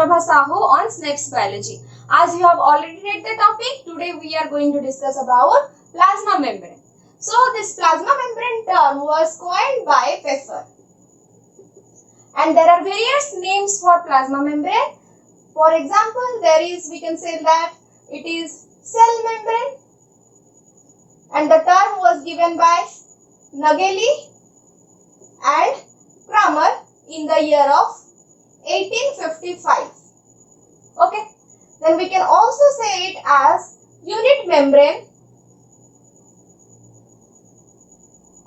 Induprava Sahu on SNEB'S biology. As you have already read the topic, today we are going to discuss about plasma membrane. So this plasma membrane term was coined by Pfeffer. And there are various names for plasma membrane. For example, we can say that it is cell membrane, and the term was given by Nageli and Kramer in the year of 1855. Okay. Then we can also say it as unit membrane,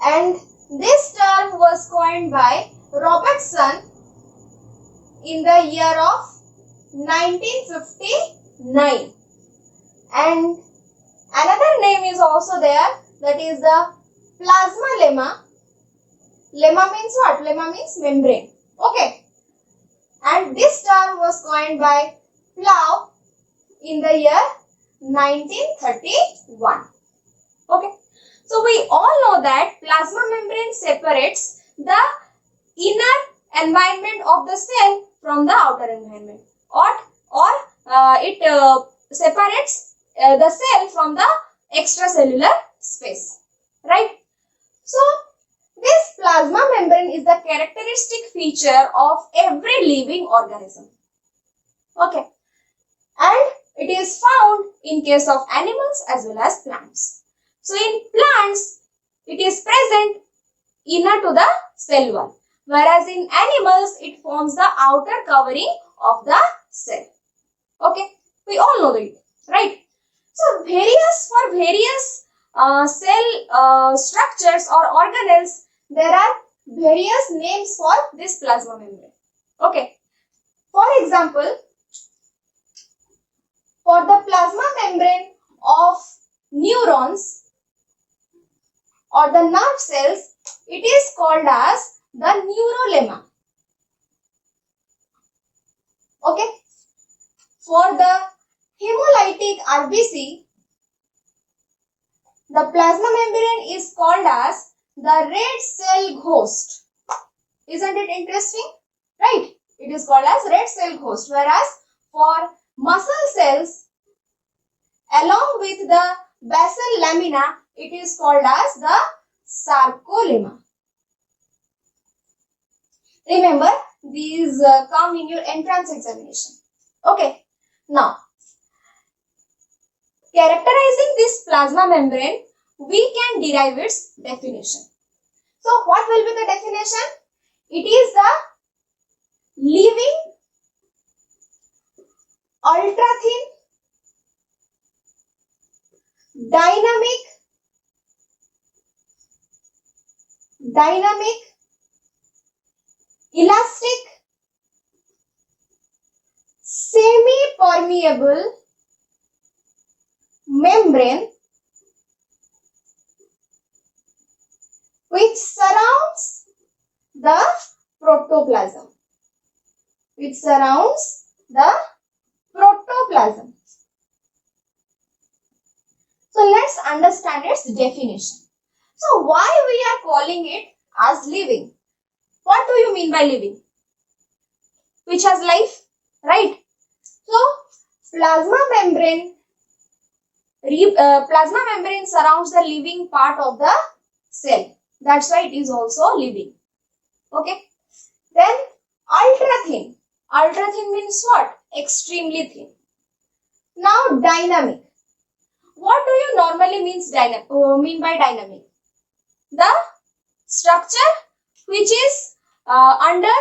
and this term was coined by Robertson in the year of 1959. And another name is also there, that is the plasma lemma. Lemma means what? Lemma means membrane. Okay. And this term was coined by Plow in the year 1931. Okay. So we all know that plasma membrane separates the inner environment of the cell from the outer environment, or it separates the cell from the extracellular space, right? So this plasma membrane is the characteristic feature of every living organism. Okay. And it is found in case of animals as well as plants. So in plants, it is present inner to the cell wall, whereas in animals, it forms the outer covering of the cell. Okay. We all know it, right? So for various cell structures or organelles, there are various names for this plasma membrane. Okay. For example, for the plasma membrane of neurons or the nerve cells, it is called as the neurolemma. Okay. For the hemolytic RBC, the plasma membrane is called as the red cell ghost. Isn't it interesting? Right? It is called as red cell ghost. Whereas for muscle cells, along with the basal lamina, it is called as the sarcolemma. Remember, these come in your entrance examination. Okay. Now, characterizing this plasma membrane, we can derive its definition. So, what will be the definition? It is the living, ultra-thin, dynamic, elastic, semi-permeable membrane which surrounds the protoplasm. So let's understand its definition. So why we are calling it as living? What do you mean by living? Which has life, right? So plasma membrane surrounds the living part of the cell. That's why it is also living. Okay. Then ultra thin. Ultra thin means what? Extremely thin. Now dynamic. What do you normally mean by dynamic? The structure which is under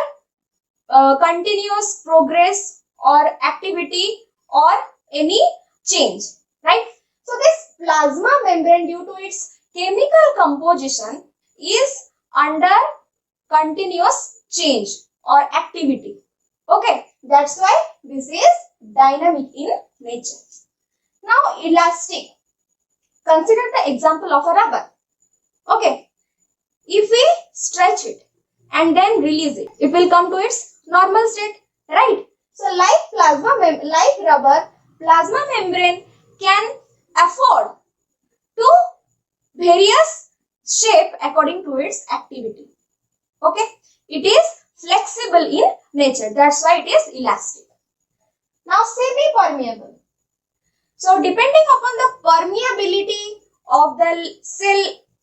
continuous progress or activity or any change, right? So this plasma membrane, due to its chemical composition, is under continuous change or activity. Okay, that's why this is dynamic in nature. Now elastic. Consider the example of a rubber. Okay, if we stretch it and then release it, it will come to its normal state, right? So like rubber, plasma membrane can afford to various shape according to its activity. Okay, it is flexible in nature. That's why it is elastic. Now semi-permeable. So depending upon the permeability of the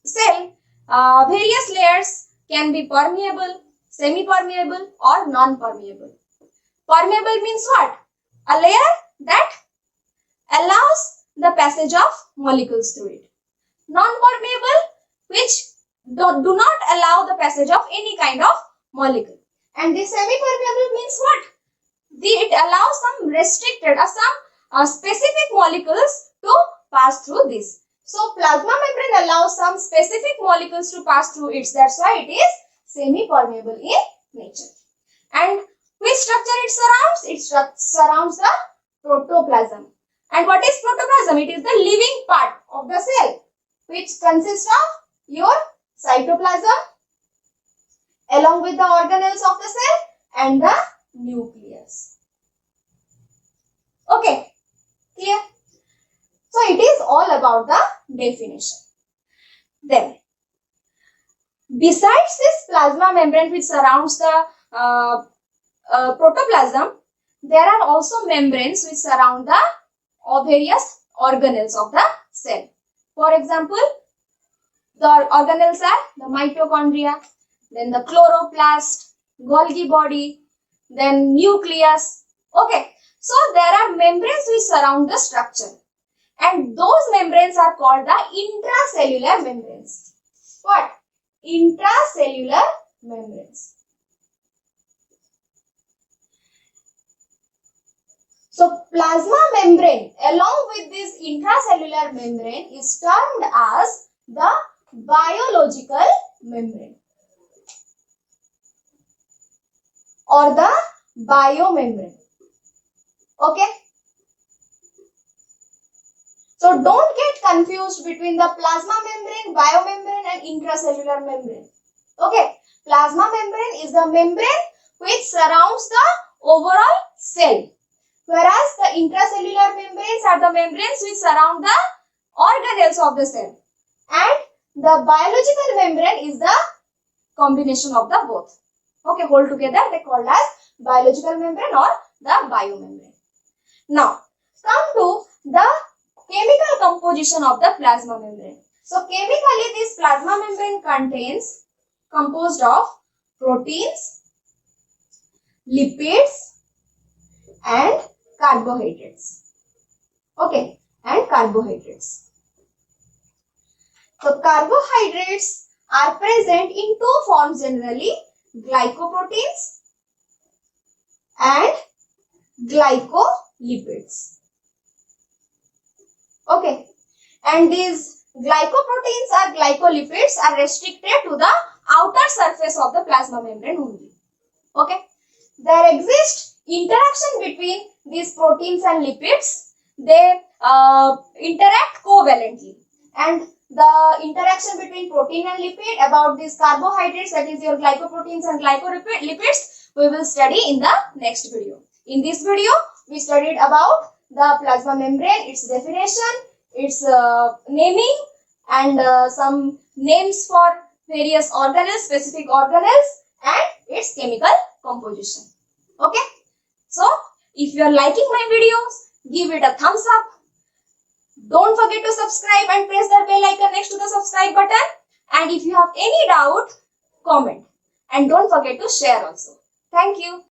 cell, various layers can be permeable, semi-permeable or non-permeable. Permeable means what? A layer that allows the passage of molecules through it. Non-permeable, which do not allow the passage of any kind of molecule. And this semi-permeable means what? It allows some restricted or some specific molecules to pass through this. So plasma membrane allows some specific molecules to pass through it. That's why it is semi-permeable in nature. And which structure it surrounds? It surrounds the protoplasm. And what is protoplasm? It is the living part of the cell, which consists of your cytoplasm along with the organelles of the cell and the nucleus. Okay, clear? So it is all about the definition. Then, besides this plasma membrane which surrounds the protoplasm, there are also membranes which surround the various organelles of the cell. For example, the organelles are the mitochondria, then the chloroplast, Golgi body, then nucleus. Okay, so there are membranes which surround the structure, and those membranes are called the intracellular membranes. What? Intracellular membranes. So plasma membrane along with this intracellular membrane is termed as the biological membrane or the biomembrane. Okay. So don't get confused between the plasma membrane, biomembrane and intracellular membrane. Okay. Plasma membrane is the membrane which surrounds the overall cell, whereas the intracellular membranes are the membranes which surround the organelles of the cell, and the biological membrane is the combination of the both. Okay, hold together they called as biological membrane or the biomembrane. Now, come to the chemical composition of the plasma membrane. So, chemically this plasma membrane composed of proteins, lipids and carbohydrates. Okay, and carbohydrates. So, carbohydrates are present in two forms generally, glycoproteins and glycolipids. Okay, and these glycoproteins or glycolipids are restricted to the outer surface of the plasma membrane only. Okay, there exists interaction between these proteins and lipids. They interact covalently, and the interaction between protein and lipid about these carbohydrates, that is your glycoproteins and glycolipids, we will study in the next video. In this video, we studied about the plasma membrane, its definition, its naming and some names for various organelles, specific organelles and its chemical composition. Okay. So, if you are liking my videos, give it a thumbs up. Don't forget to subscribe and press the bell icon next to the subscribe button. And if you have any doubt, comment. And don't forget to share also. Thank you.